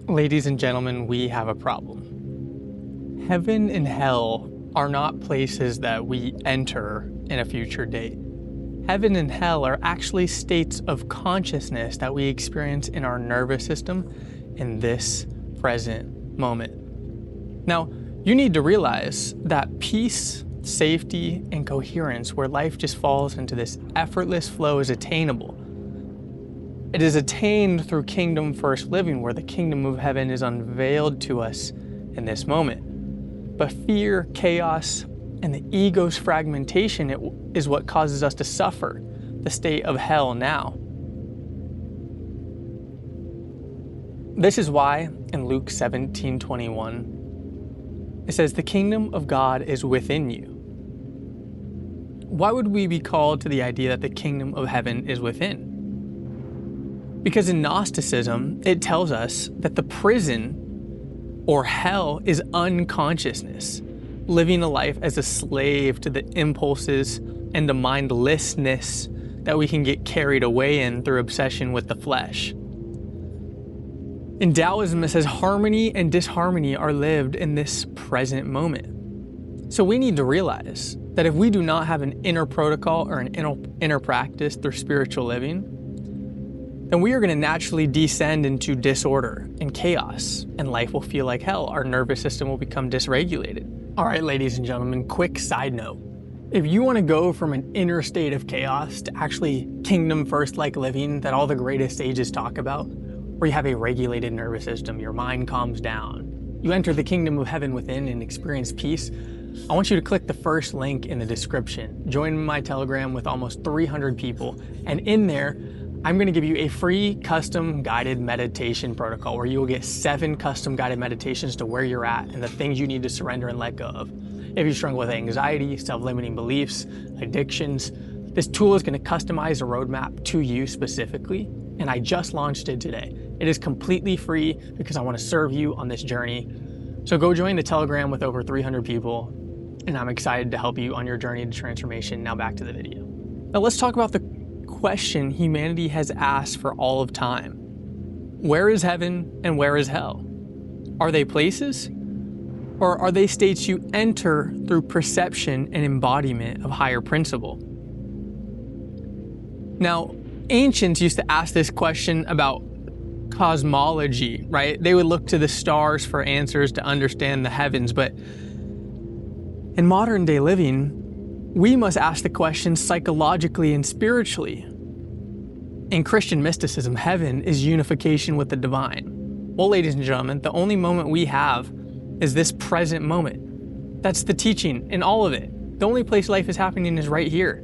Ladies and gentlemen, we have a problem. Heaven and hell are not places that we enter in a future date. Heaven and hell are actually states of consciousness that we experience in our nervous system in this present moment. Now, you need to realize that peace, safety, and coherence, where life just falls into this effortless flow, is attainable. It is attained through kingdom first living, where the kingdom of heaven is unveiled to us in this moment. But fear, chaos, and the ego's fragmentation is what causes us to suffer the state of hell now. This is why in Luke 17:21, it says, "The kingdom of God is within you." Why would we be called to the idea that the kingdom of heaven is within? Because in Gnosticism, it tells us that the prison or hell is unconsciousness, living a life as a slave to the impulses and the mindlessness that we can get carried away in through obsession with the flesh. In Taoism, it says harmony and disharmony are lived in this present moment. So we need to realize that if we do not have an inner protocol or an inner practice through spiritual living, then we are going to naturally descend into disorder and chaos, and life will feel like hell. Our nervous system will become dysregulated. All right, ladies and gentlemen, quick side note. If you want to go from an inner state of chaos to actually kingdom first like living that all the greatest sages talk about, where you have a regulated nervous system, your mind calms down, you enter the kingdom of heaven within and experience peace, I want you to click the first link in the description. Join my Telegram with almost 300 people, and in there, I'm going to give you a free custom guided meditation protocol where you will get 7 custom guided meditations to where you're at and the things you need to surrender and let go of. If you struggle with anxiety, self-limiting beliefs, addictions, this tool is going to customize a roadmap to you specifically, and I just launched it today. It is completely free because I want to serve you on this journey. So go join the Telegram with over 300 people, and I'm excited to help you on your journey to transformation. Now back to the video. Now let's talk about the question humanity has asked for all of time. Where is heaven and where is hell? Are they places? Or are they states you enter through perception and embodiment of higher principle? Now, ancients used to ask this question about cosmology, right? They would look to the stars for answers to understand the heavens, but in modern day living, we must ask the question psychologically and spiritually. In Christian mysticism, heaven is unification with the divine. Well, ladies and gentlemen, the only moment we have is this present moment. That's the teaching in all of it. The only place life is happening is right here.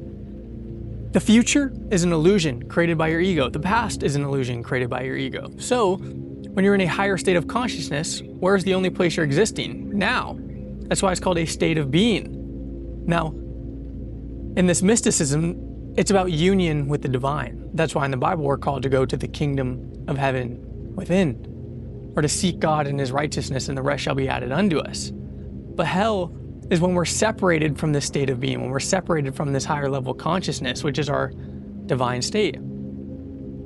The future is an illusion created by your ego. The past is an illusion created by your ego. So, when you're in a higher state of consciousness, where's the only place you're existing? Now. That's why it's called a state of being. Now, in this mysticism, it's about union with the divine. That's why in the Bible we're called to go to the kingdom of heaven within, or to seek God and his righteousness, and the rest shall be added unto us. But hell is when we're separated from this state of being, when we're separated from this higher level consciousness, which is our divine state.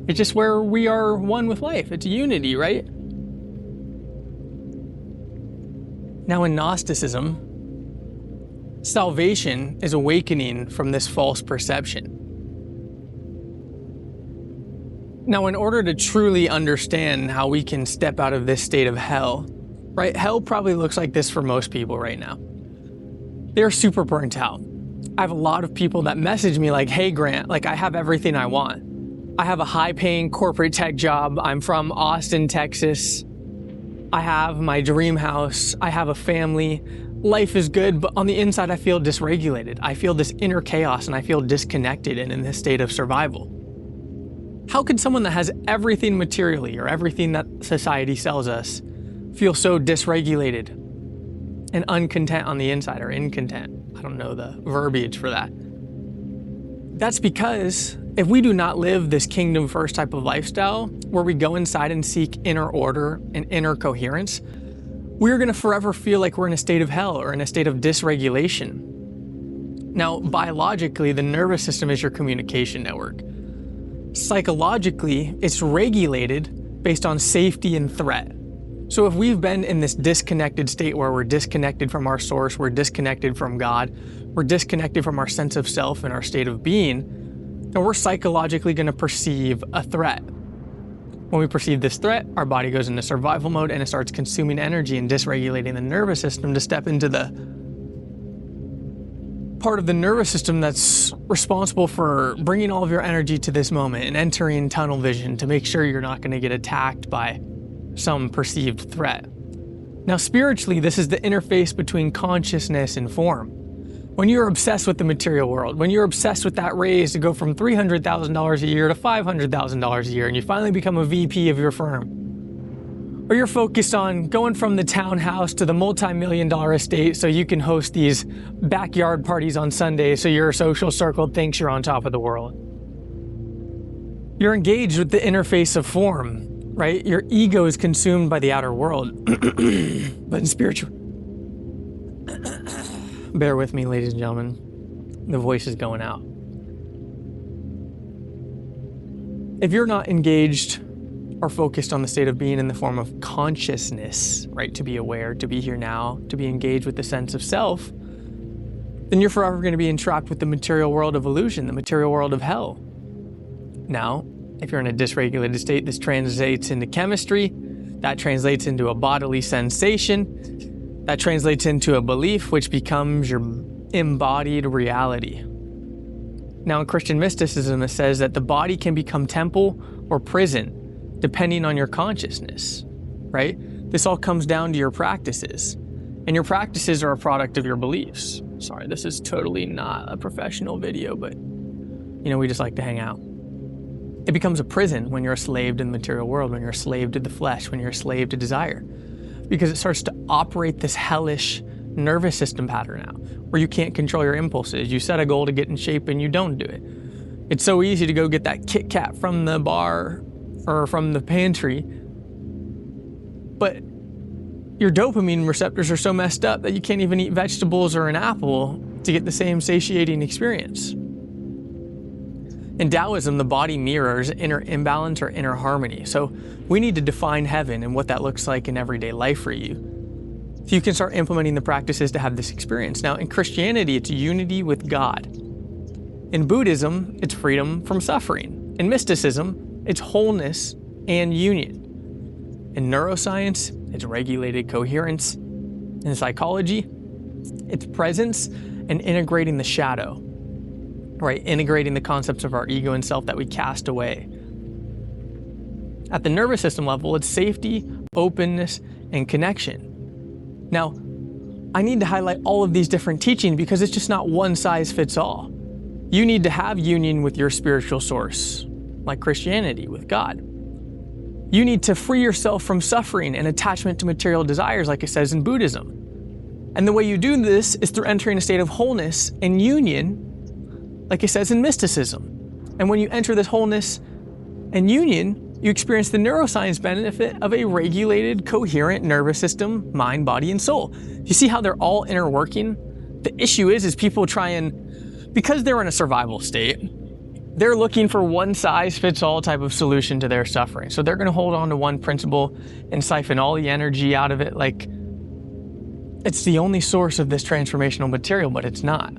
It's just where we are one with life. It's unity, right? Now in Gnosticism, salvation is awakening from this false perception. Now, in order to truly understand how we can step out of this state of hell, right? Hell probably looks like this for most people right now. They're super burnt out. I have a lot of people that message me like, "Hey Grant, like I have everything I want. I have a high-paying corporate tech job. I'm from Austin, Texas. I have my dream house. I have a family. Life is good, but on the inside, I feel dysregulated. I feel this inner chaos and I feel disconnected and in this state of survival." How could someone that has everything materially or everything that society sells us feel so dysregulated and uncontent on the inside, or incontent? I don't know the verbiage for that. That's because if we do not live this kingdom first type of lifestyle, where we go inside and seek inner order and inner coherence, we're going to forever feel like we're in a state of hell or in a state of dysregulation. Now, biologically, the nervous system is your communication network. Psychologically, it's regulated based on safety and threat. So if we've been in this disconnected state where we're disconnected from our source, we're disconnected from God, we're disconnected from our sense of self and our state of being, then we're psychologically going to perceive a threat. When we perceive this threat, our body goes into survival mode and it starts consuming energy and dysregulating the nervous system to step into the part of the nervous system that's responsible for bringing all of your energy to this moment and entering tunnel vision to make sure you're not going to get attacked by some perceived threat. Now, spiritually, this is the interface between consciousness and form. When you're obsessed with the material world, when you're obsessed with that raise to go from $300,000 a year to $500,000 a year, and you finally become a VP of your firm, or you're focused on going from the townhouse to the multi-million-dollar estate so you can host these backyard parties on Sundays so your social circle thinks you're on top of the world. You're engaged with the interface of form, right? Your ego is consumed by the outer world. But in spiritual... Bear with me, ladies and gentlemen. The voice is going out. If you're not engaged or focused on the state of being in the form of consciousness, right? To be aware, to be here now, to be engaged with the sense of self, then you're forever going to be entrapped with the material world of illusion, the material world of hell. Now, if you're in a dysregulated state, this translates into chemistry, that translates into a bodily sensation, that translates into a belief, which becomes your embodied reality. Now, in Christian mysticism, it says that the body can become temple or prison, depending on your consciousness, right? This all comes down to your practices. And your practices are a product of your beliefs. Sorry, this is totally not a professional video, but, we just like to hang out. It becomes a prison when you're a slave to the material world, when you're a slave to the flesh, when you're a slave to desire. Because it starts to operate this hellish nervous system pattern out, where you can't control your impulses. You set a goal to get in shape and you don't do it. It's so easy to go get that Kit Kat from the bar or from the pantry, but your dopamine receptors are so messed up that you can't even eat vegetables or an apple to get the same satiating experience. In Taoism, the body mirrors inner imbalance or inner harmony. So we need to define heaven and what that looks like in everyday life for you, so you can start implementing the practices to have this experience. Now, in Christianity, it's unity with God. In Buddhism, it's freedom from suffering. In mysticism, it's wholeness and union. In neuroscience, it's regulated coherence. In psychology, it's presence and integrating the shadow. Right, integrating the concepts of our ego and self that we cast away. At the nervous system level, it's safety, openness, and connection. Now, I need to highlight all of these different teachings because it's just not one size fits all. You need to have union with your spiritual source, like Christianity, with God. You need to free yourself from suffering and attachment to material desires, like it says in Buddhism. And the way you do this is through entering a state of wholeness and union, like it says in mysticism. And when you enter this wholeness and union, you experience the neuroscience benefit of a regulated, coherent nervous system, mind, body, and soul. You see how they're all interworking? The issue is people try and, because they're in a survival state, they're looking for one size fits all type of solution to their suffering. So they're going to hold on to one principle and siphon all the energy out of it like it's the only source of this transformational material, but it's not.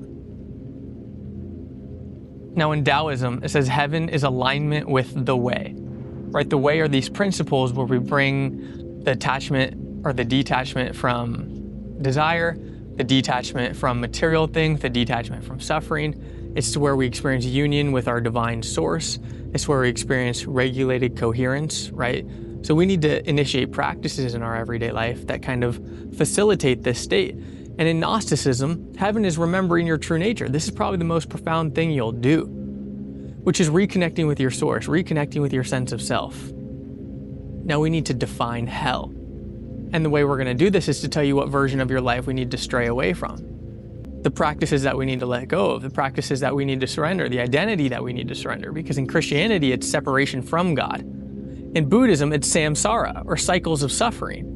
Now, in Taoism, it says heaven is alignment with the way, right? The way are these principles where we bring the attachment or the detachment from desire, the detachment from material things, the detachment from suffering. It's to where we experience union with our divine source. It's where we experience regulated coherence, right? So we need to initiate practices in our everyday life that kind of facilitate this state. And in Gnosticism, heaven is remembering your true nature. This is probably the most profound thing you'll do, which is reconnecting with your source, reconnecting with your sense of self. Now we need to define hell. And the way we're going to do this is to tell you what version of your life we need to stray away from. The practices that we need to let go of, the practices that we need to surrender, the identity that we need to surrender. Because in Christianity, it's separation from God. In Buddhism, it's samsara, or cycles of suffering.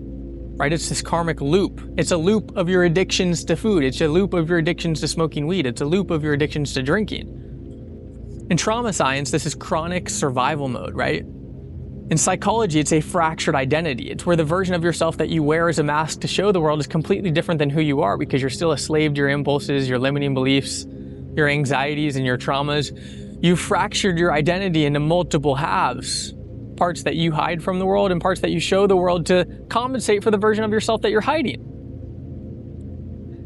Right? It's this karmic loop. It's a loop of your addictions to food. It's a loop of your addictions to smoking weed. It's a loop of your addictions to drinking. In trauma science, this is chronic survival mode, right? In psychology, it's a fractured identity. It's where the version of yourself that you wear as a mask to show the world is completely different than who you are, because you're still a slave to your impulses, your limiting beliefs, your anxieties, and your traumas. You've fractured your identity into multiple halves. Parts that you hide from the world and parts that you show the world to compensate for the version of yourself that you're hiding.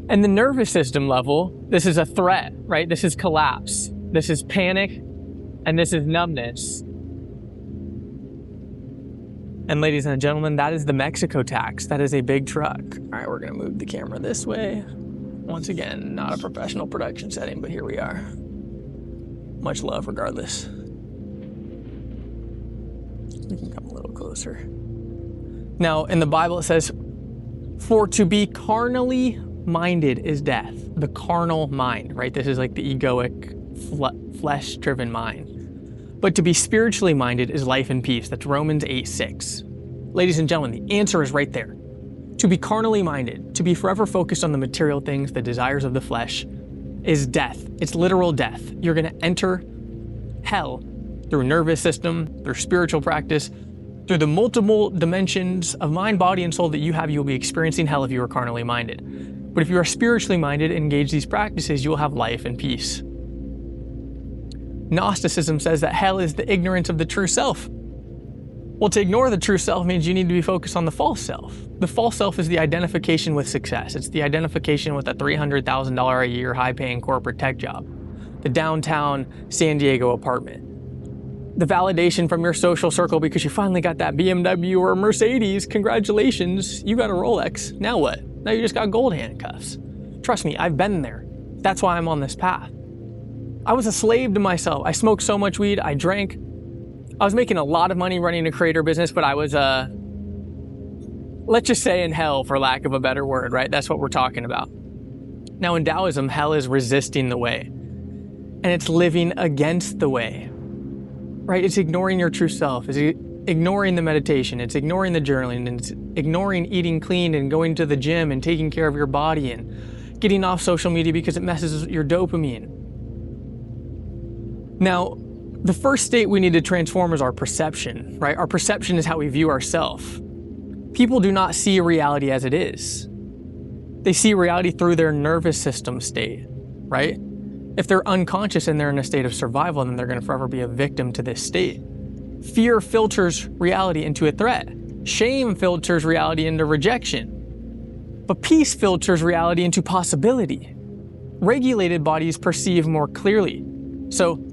And the nervous system level, this is a threat, right? This is collapse. This is panic, and this is numbness. And ladies and gentlemen, that is the Mexico tax. That is a big truck. All right, we're gonna move the camera this way. Once again, not a professional production setting, but here we are. Much love regardless. We can come a little closer. Now, in the Bible, it says, for to be carnally minded is death. The carnal mind, right? This is like the egoic, flesh-driven mind. But to be spiritually minded is life and peace. That's Romans 8:6. Ladies and gentlemen, the answer is right there. To be carnally minded, to be forever focused on the material things, the desires of the flesh, is death. It's literal death. You're going to enter hell through nervous system, through spiritual practice, through the multiple dimensions of mind, body, and soul that you have. You will be experiencing hell if you are carnally minded. But if you are spiritually minded and engage these practices, you will have life and peace. Gnosticism says that hell is the ignorance of the true self. Well, to ignore the true self means you need to be focused on the false self. The false self is the identification with success. It's the identification with a $300,000 a year high-paying corporate tech job, the downtown San Diego apartment, the validation from your social circle because you finally got that BMW or Mercedes. Congratulations, you got a Rolex. Now what? Now you just got gold handcuffs. Trust me, I've been there. That's why I'm on this path. I was a slave to myself. I smoked so much weed, I drank. I was making a lot of money running a creator business, but I was, let's just say in hell, for lack of a better word, right? That's what we're talking about. Now in Taoism, hell is resisting the way, and it's living against the way, right? It's ignoring your true self. It's ignoring the meditation. It's ignoring the journaling, and it's ignoring eating clean and going to the gym and taking care of your body and getting off social media because it messes with your dopamine. Now, the first state we need to transform is our perception, right? Our perception is how we view ourselves. People do not see reality as it is. They see reality through their nervous system state, right? If they're unconscious and they're in a state of survival, then they're going to forever be a victim to this state. Fear filters reality into a threat. Shame filters reality into rejection. But peace filters reality into possibility. Regulated bodies perceive more clearly. So,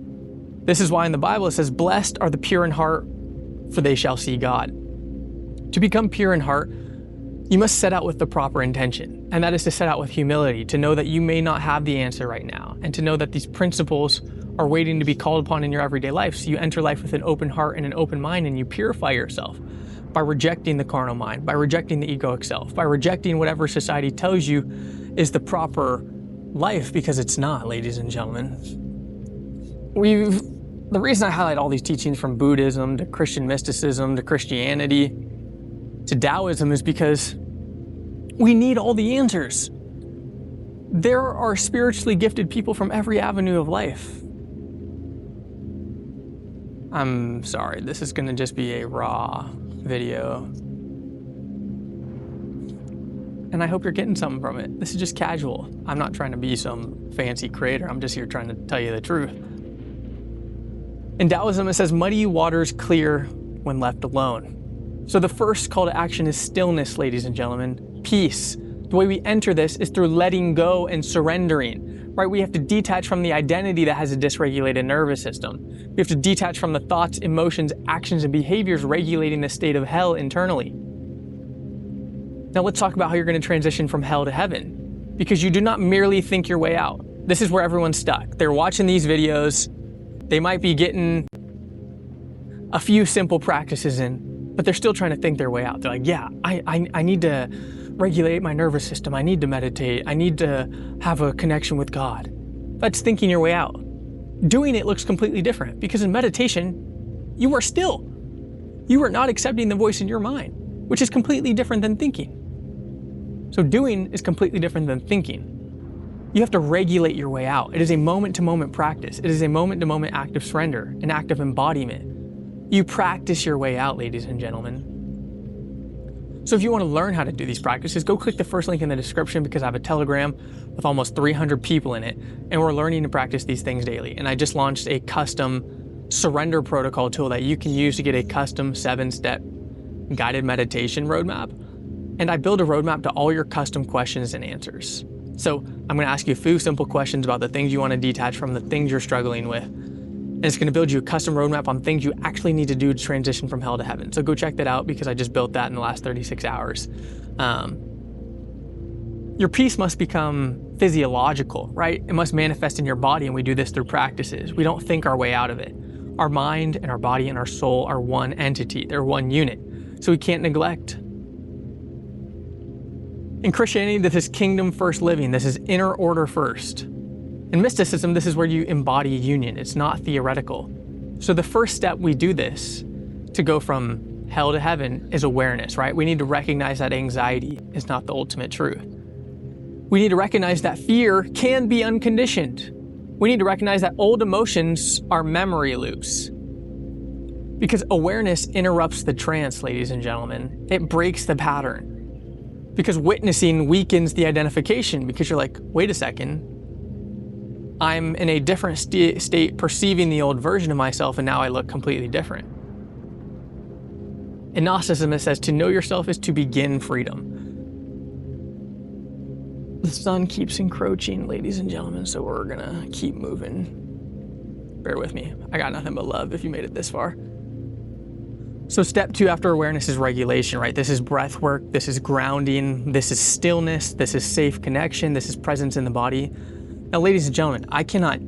this is why in the Bible it says, blessed are the pure in heart, for they shall see God. To become pure in heart, you must set out with the proper intention, and that is to set out with humility, to know that you may not have the answer right now, and to know that these principles are waiting to be called upon in your everyday life. So you enter life with an open heart and an open mind, and you purify yourself by rejecting the carnal mind, by rejecting the egoic self, by rejecting whatever society tells you is the proper life, because it's not, ladies and gentlemen. The reason I highlight all these teachings from Buddhism to Christian mysticism to Christianity to Taoism is because we need all the answers. There are spiritually gifted people from every avenue of life. I'm sorry, this is gonna just be a raw video. And I hope you're getting something from it. This is just casual. I'm not trying to be some fancy creator. I'm just here trying to tell you the truth. In Taoism, it says, muddy waters clear when left alone. So the first call to action is stillness, ladies and gentlemen, peace. The way we enter this is through letting go and surrendering, right? We have to detach from the identity that has a dysregulated nervous system. We have to detach from the thoughts, emotions, actions, and behaviors regulating the state of hell internally. Now let's talk about how you're going to transition from hell to heaven, because you do not merely think your way out. This is where everyone's stuck. They're watching these videos. They might be getting a few simple practices in, but they're still trying to think their way out. They're like, yeah, I need to regulate my nervous system. I need to meditate. I need to have a connection with God. That's thinking your way out. Doing it looks completely different, because in meditation, you are still. You are not accepting the voice in your mind, which is completely different than thinking. So doing is completely different than thinking. You have to regulate your way out. It is a moment-to-moment practice. It is a moment-to-moment act of surrender, an act of embodiment. You practice your way out, ladies and gentlemen. So if you want to learn how to do these practices, go click the first link in the description, because I have a Telegram with almost 300 people in it, and we're learning to practice these things daily. And I just launched a custom surrender protocol tool that you can use to get a custom 7-step guided meditation roadmap. And I build a roadmap to all your custom questions and answers. So I'm going to ask you a few simple questions about the things you want to detach from, the things you're struggling with. And it's going to build you a custom roadmap on things you actually need to do to transition from hell to heaven. So go check that out, because I just built that in the last 36 hours. Your peace must become physiological, right? It must manifest in your body, and we do this through practices. We don't think our way out of it. Our mind and our body and our soul are one entity. They're one unit. So we can't neglect. In Christianity, this is kingdom first living. This is inner order first. In mysticism, this is where you embody union. It's not theoretical. So the first step we do this to go from hell to heaven is awareness, right? We need to recognize that anxiety is not the ultimate truth. We need to recognize that fear can be unconditioned. We need to recognize that old emotions are memory loops. Because awareness interrupts the trance, ladies and gentlemen. It breaks the pattern. Because witnessing weakens the identification, because you're like, wait a second, I'm in a different state perceiving the old version of myself, and now I look completely different. In Gnosticism, it says to know yourself is to begin freedom. The sun keeps encroaching, ladies and gentlemen, so we're gonna keep moving. Bear with me. I got nothing but love if you made it this far. So step 2 after awareness is regulation, right? This is breath work, this is grounding, this is stillness, this is safe connection, this is presence in the body. Now, ladies and gentlemen, I cannot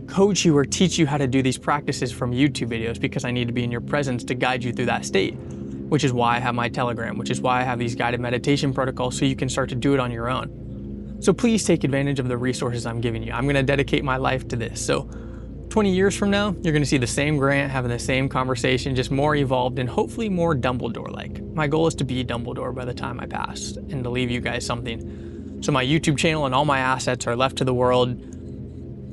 coach you or teach you how to do these practices from YouTube videos, because I need to be in your presence to guide you through that state, which is why I have my Telegram, which is why I have these guided meditation protocols, so you can start to do it on your own. So please take advantage of the resources I'm giving you. I'm going to dedicate my life to this. So 20 years from now, you're going to see the same Grant having the same conversation, just more evolved and hopefully more Dumbledore-like. My goal is to be Dumbledore by the time I pass and to leave you guys something. So my YouTube channel and all my assets are left to the world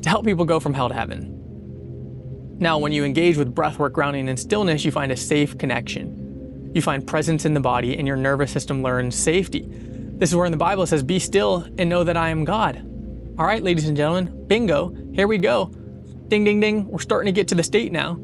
to help people go from hell to heaven. Now, when you engage with breathwork, grounding, and stillness, you find a safe connection. You find presence in the body, and your nervous system learns safety. This is where in the Bible it says, be still and know that I am God. All right, ladies and gentlemen, bingo, here we go. Ding, ding, ding, we're starting to get to the state now.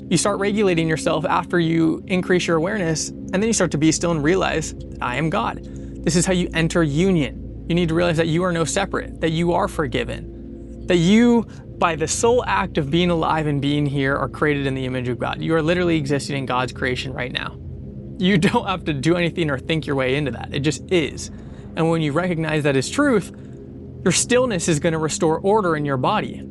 You start regulating yourself after you increase your awareness, and then you start to be still and realize that I am God. This is how you enter union. You need to realize that you are no separate, that you are forgiven, that you, by the sole act of being alive and being here, are created in the image of God. You are literally existing in God's creation right now. You don't have to do anything or think your way into that. It just is. And when you recognize that as truth, your stillness is going to restore order in your body.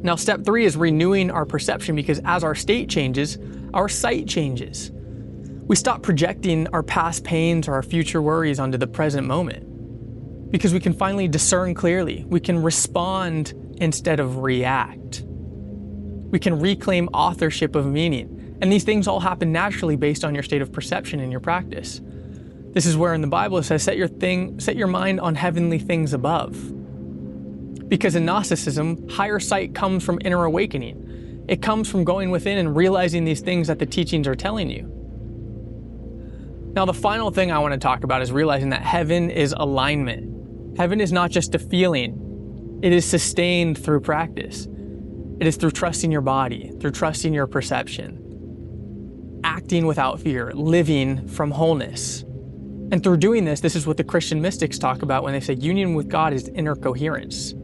Now, step 3 is renewing our perception, because as our state changes, our sight changes. We stop projecting our past pains or our future worries onto the present moment, because we can finally discern clearly. We can respond instead of react. We can reclaim authorship of meaning. And these things all happen naturally based on your state of perception in your practice. This is where in the Bible it says, set your mind on heavenly things above. Because in Gnosticism, higher sight comes from inner awakening. It comes from going within and realizing these things that the teachings are telling you. Now, the final thing I want to talk about is realizing that heaven is alignment. Heaven is not just a feeling. It is sustained through practice. It is through trusting your body, through trusting your perception, acting without fear, living from wholeness. And through doing this, this is what the Christian mystics talk about when they say union with God is inner coherence.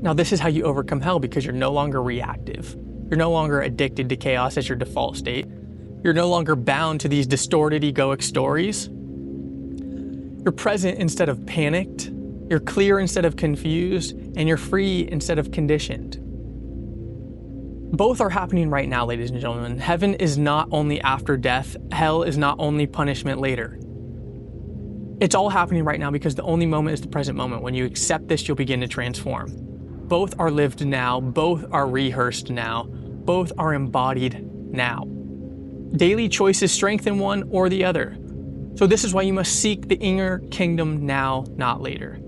Now, this is how you overcome hell, because you're no longer reactive. You're no longer addicted to chaos as your default state. You're no longer bound to these distorted egoic stories. You're present instead of panicked. You're clear instead of confused. And you're free instead of conditioned. Both are happening right now, ladies and gentlemen. Heaven is not only after death. Hell is not only punishment later. It's all happening right now, because the only moment is the present moment. When you accept this, you'll begin to transform. Both are lived now. Both are rehearsed now. Both are embodied now. Daily choices strengthen one or the other. So this is why you must seek the inner kingdom now, not later.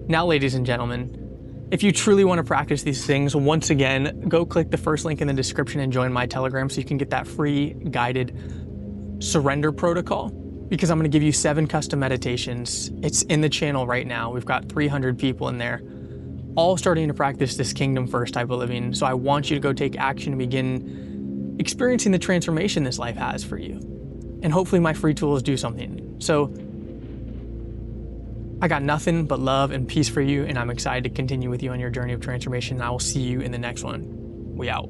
Now, ladies and gentlemen, If you truly want to practice these things, once again, go click the first link in the description and join my Telegram so you can get that free guided surrender protocol, because I'm going to give you 7 custom meditations. It's in the channel right now. We've got 300 people in there, all starting to practice this kingdom first type of living. So I want you to go take action and begin experiencing the transformation this life has for you. And hopefully my free tools do something. So I got nothing but love and peace for you, and I'm excited to continue with you on your journey of transformation. And I will see you in the next one. We out.